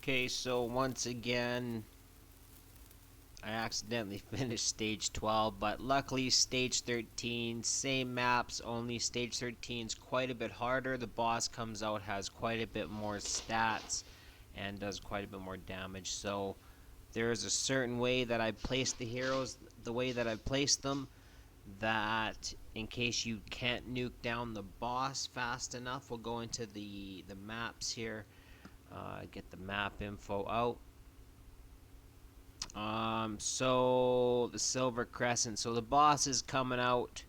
Okay, so once again, I accidentally finished stage 12, but luckily stage 13, same maps, only stage 13 is quite a bit harder. The boss comes out, has quite a bit more stats, and does quite a bit more damage. So there is a certain way that I place the heroes, the way that I place them, that in case you can't nuke down the boss fast enough, we'll go into the maps here, get the map info out. So the Silver Crescent. So the boss is coming out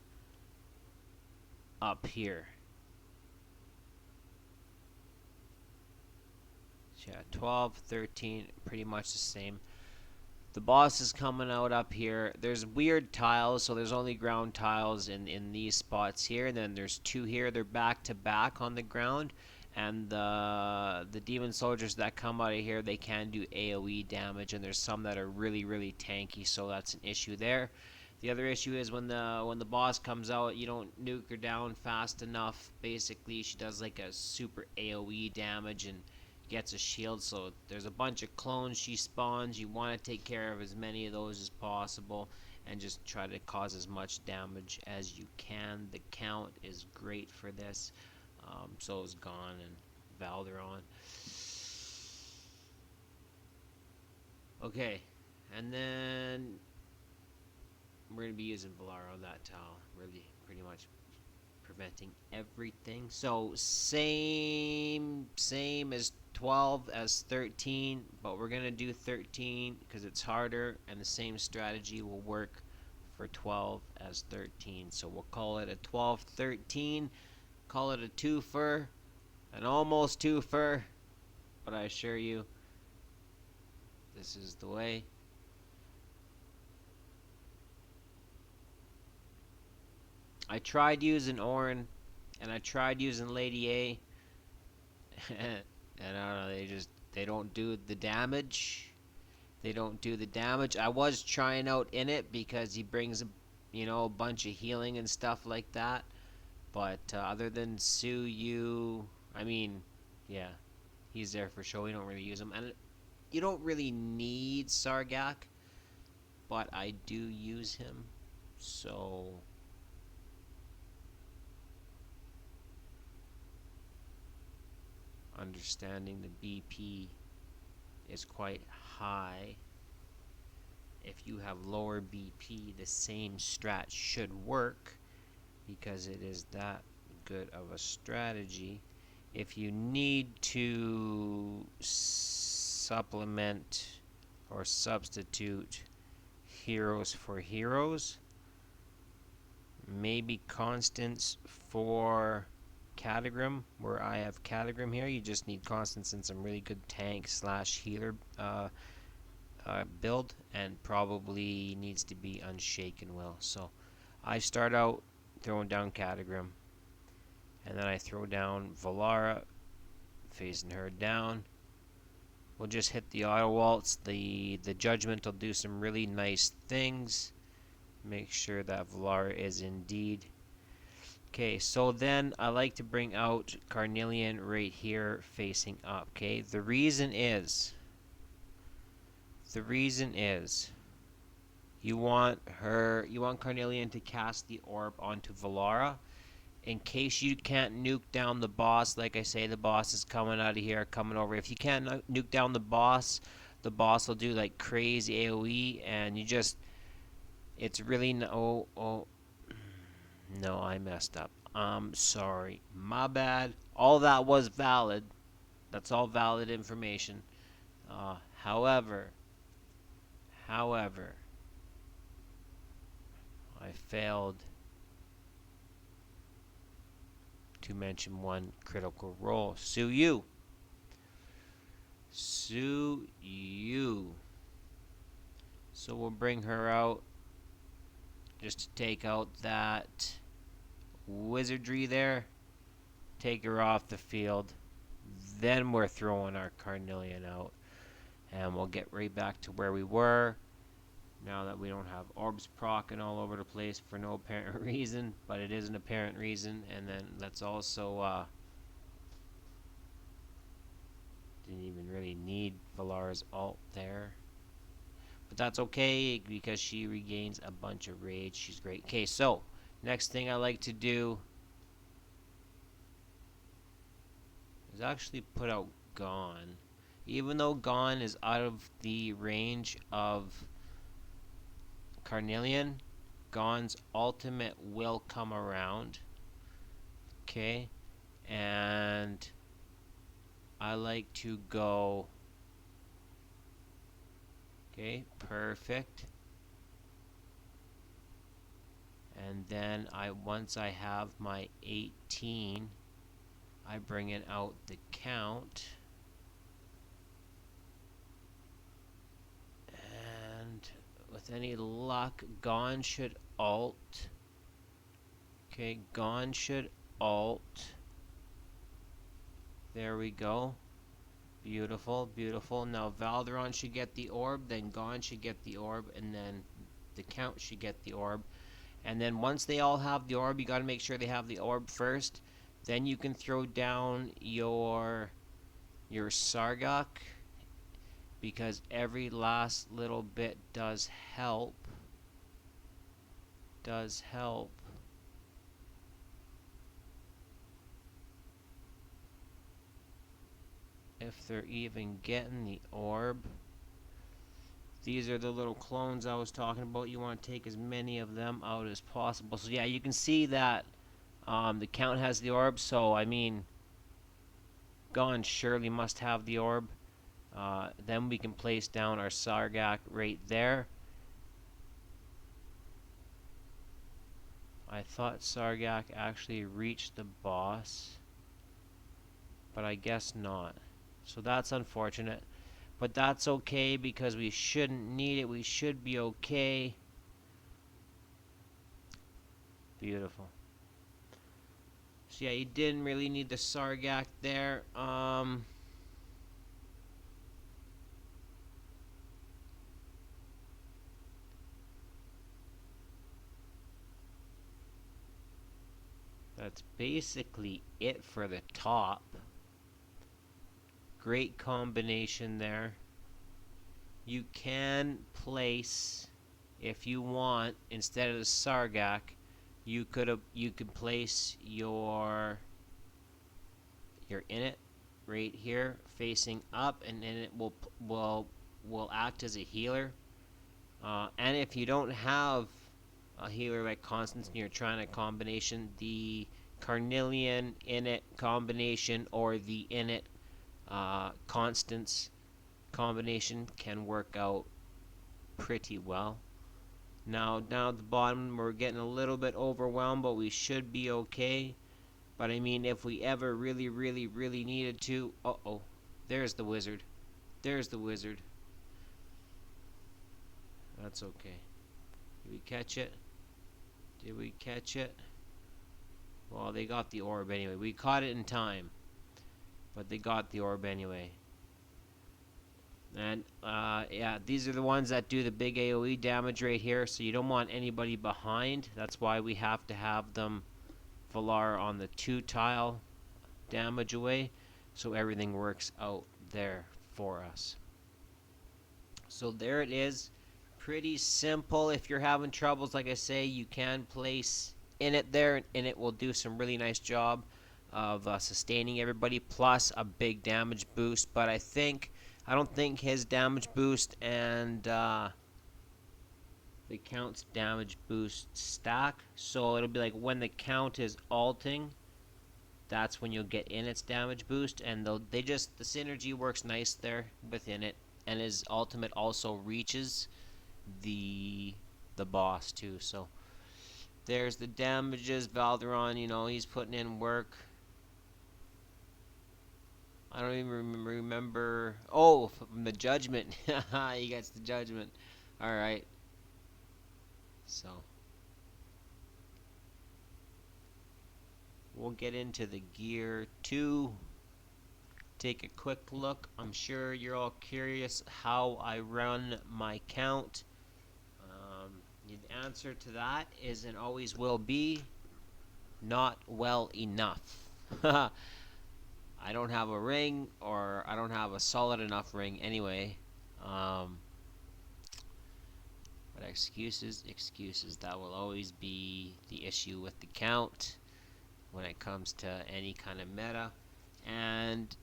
up here. So yeah, 12, 13, pretty much the same. The boss is coming out up here. There's weird tiles, so there's only ground tiles in these spots here. And then there's two here. They're back to back on the ground. And the demon soldiers that come out of here, they can do AoE damage, and there's some that are really, really tanky, so that's an issue there. The other issue is when the boss comes out, you don't nuke her down fast enough. Basically, she does like a super AoE damage and gets a shield, so there's a bunch of clones she spawns. You want to take care of as many of those as possible and just try to cause as much damage as you can. The count is great for this. So is Gone and Valderon. Okay, and then we're going to be using Valara on that tile, really pretty much preventing everything. So same as 12 as 13, but we're going to do 13 because it's harder, and the same strategy will work for 12 as 13. So we'll call it a 12-13. Call it a twofer, an almost twofer, but I assure you, this is the way. I tried using Orin, and I tried using Lady A, and I don't know, they don't do the damage. They don't do the damage. I was trying out in it because he brings, a bunch of healing and stuff like that. But other than Su Yu, I mean, yeah, he's there for sure. We don't really use him, and you don't really need Sargak, but I do use him. So understanding the BP is quite high. If you have lower BP, the same strat should work because it is that good of a strategy. If you need to supplement or substitute heroes for heroes, maybe Constance for Catagrim, where I have Catagrim here. You just need Constance and some really good tank / healer build, and probably needs to be Unshaken Will. So I start out throwing down Catagrim, and then I throw down Valara, facing her down. We'll just hit the auto waltz. The judgment will do some really nice things. Make sure that Valara is indeed. Okay, so then I like to bring out Carnelian right here facing up. Okay, the reason is you want Carnelian to cast the orb onto Valara. In case you can't nuke down the boss, like I say, the boss is coming out of here, coming over. If you can't nuke down the boss will do like crazy AoE, and it's really no. No, I messed up. I'm sorry. My bad. All that was valid. That's all valid information. However, I failed to mention one critical role. Su Yu. So we'll bring her out just to take out that wizardry there. Take her off the field. Then we're throwing our Carnelian out. And we'll get right back to where we were. Now that we don't have orbs procking all over the place for no apparent reason. But it is an apparent reason. And then let's also... didn't even really need Valar's ult there. But that's okay because she regains a bunch of rage. She's great. Okay, so next thing I like to do is actually put out Gone. Even though Gone is out of the range of Carnelian, Gone's ultimate will come around. Okay, and I like to go. Okay, perfect. And then once I have my 18, I bring it out the count. And with any luck, Gone should ult. Okay, Gone should ult. There we go. Beautiful, beautiful. Now Valderon should get the orb, then Gone should get the orb, and then the count should get the orb. And then once they all have the orb, you got to make sure they have the orb first. Then you can throw down your Sargak, because every last little bit does help. Does help. If they're even getting the orb. These are the little clones I was talking about. You want to take as many of them out as possible. So yeah, you can see that the count has the orb. So I mean, Gone surely must have the orb. Then we can place down our Sargak right there. I thought Sargak actually reached the boss, but I guess not. So that's unfortunate. But that's okay because we shouldn't need it. We should be okay. Beautiful. So yeah, you didn't really need the Sargak there. That's basically it for the top. Great combination there. You can place, if you want, instead of the Sargak, you could place your Init right here facing up, and then it will act as a healer. And if you don't have a healer like Constance and you're trying a combination, the Carnelian Init combination or the Init Constance combination can work out pretty well. Now down at the bottom we're getting a little bit overwhelmed, but we should be okay. But I mean, if we ever really needed to, there's the wizard. There's the wizard. That's okay. Did we catch it? Did we catch it? Well, they got the orb anyway. We caught it in time, but they got the orb anyway. And yeah, these are the ones that do the big AoE damage right here, so you don't want anybody behind. That's why we have to have them Valar on the 2 tile damage away, so everything works out there for us. So there it is. Pretty simple. If you're having troubles, like I say, you can place Init there, and it will do some really nice job of sustaining everybody, plus a big damage boost. But I don't think his damage boost and the count's damage boost stack. So it'll be like when the count is ulting, that's when you'll get Init's damage boost, and the synergy works nice there within it, and his ultimate also reaches the boss too. So there's the damages. Valderon, he's putting in work. I don't even remember. Oh, from the judgment. He gets the judgment. Alright. So we'll get into the gear too. Take a quick look. I'm sure you're all curious how I run my count. The answer to that is and always will be not well enough. I don't have a ring, or I don't have a solid enough ring anyway. Um, but excuses, excuses. That will always be the issue with the count when it comes to any kind of meta. And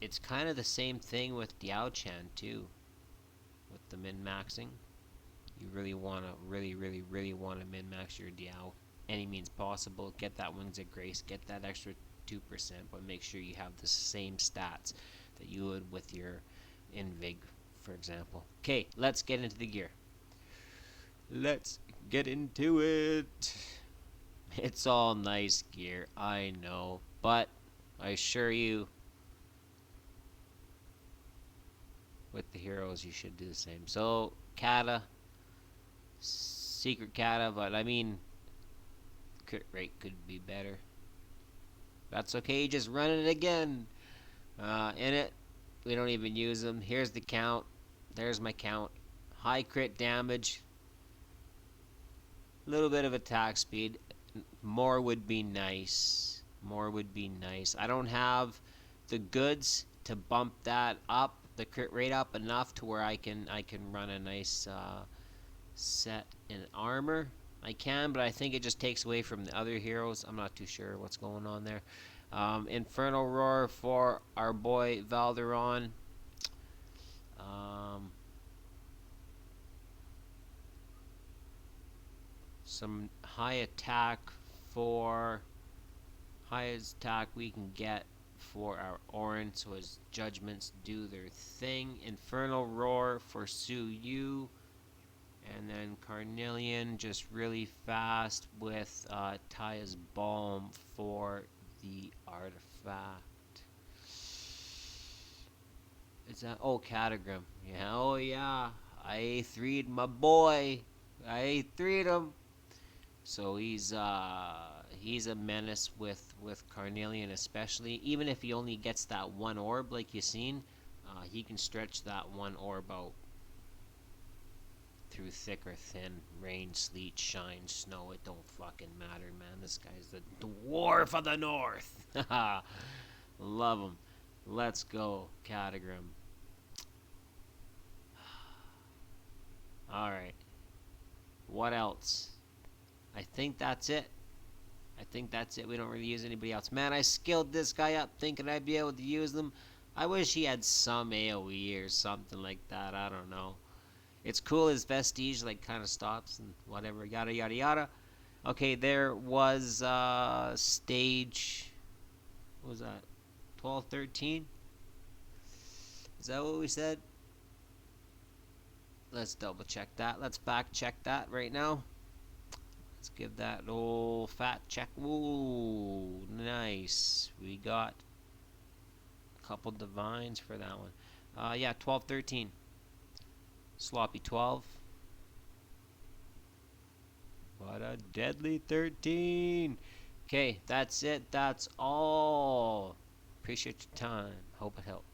it's kind of the same thing with Diao-chan too, with the min-maxing. You really want to, really want to min-max your Diao any means possible. Get that Wings of Grace, get that extra 2%, but make sure you have the same stats that you would with your Invig, for example. Okay, let's get into the gear. Let's get into it. It's all nice gear, I know, but I assure you, with the heroes, you should do the same. So, Kata, Secret Kata, but I mean, crit rate could be better. That's okay, just run it again. In it, we don't even use them. Here's the count. There's my count. High crit damage. A little bit of attack speed. More would be nice. More would be nice. I don't have the goods to bump that up, the crit rate up enough to where I can run a nice set in armor. I can, but I think it just takes away from the other heroes. I'm not too sure what's going on there. Infernal Roar for our boy Valderon. Some high attack for highest attack we can get for our Orin, so his judgments do their thing. Infernal Roar for Su Yu. And then Carnelian just really fast with Taya's Balm for the artifact. Is that, oh, Catagram. Yeah, oh yeah. I 3'd my boy. I 3'd him. So he's a menace with Carnelian, especially. Even if he only gets that one orb like you've seen, he can stretch that one orb out through thick or thin, rain, sleet, shine, snow. It don't fucking matter, man. This guy's the dwarf of the north. Love him. Let's go, Catagram. Alright. What else? I think that's it. I think that's it. We don't really use anybody else. Man, I skilled this guy up thinking I'd be able to use them. I wish he had some AoE or something like that. I don't know. It's cool his vestige like kind of stops and whatever, yada yada yada. Okay, there was stage, what was that, 12, 13? Is that what we said? Let's double check that. Let's back check that right now. Let's give that old fat check. Ooh, nice. We got a couple divines for that one. Yeah, 12, 13. Sloppy 12. What a deadly 13. Okay, that's it. That's all. Appreciate your time. Hope it helped.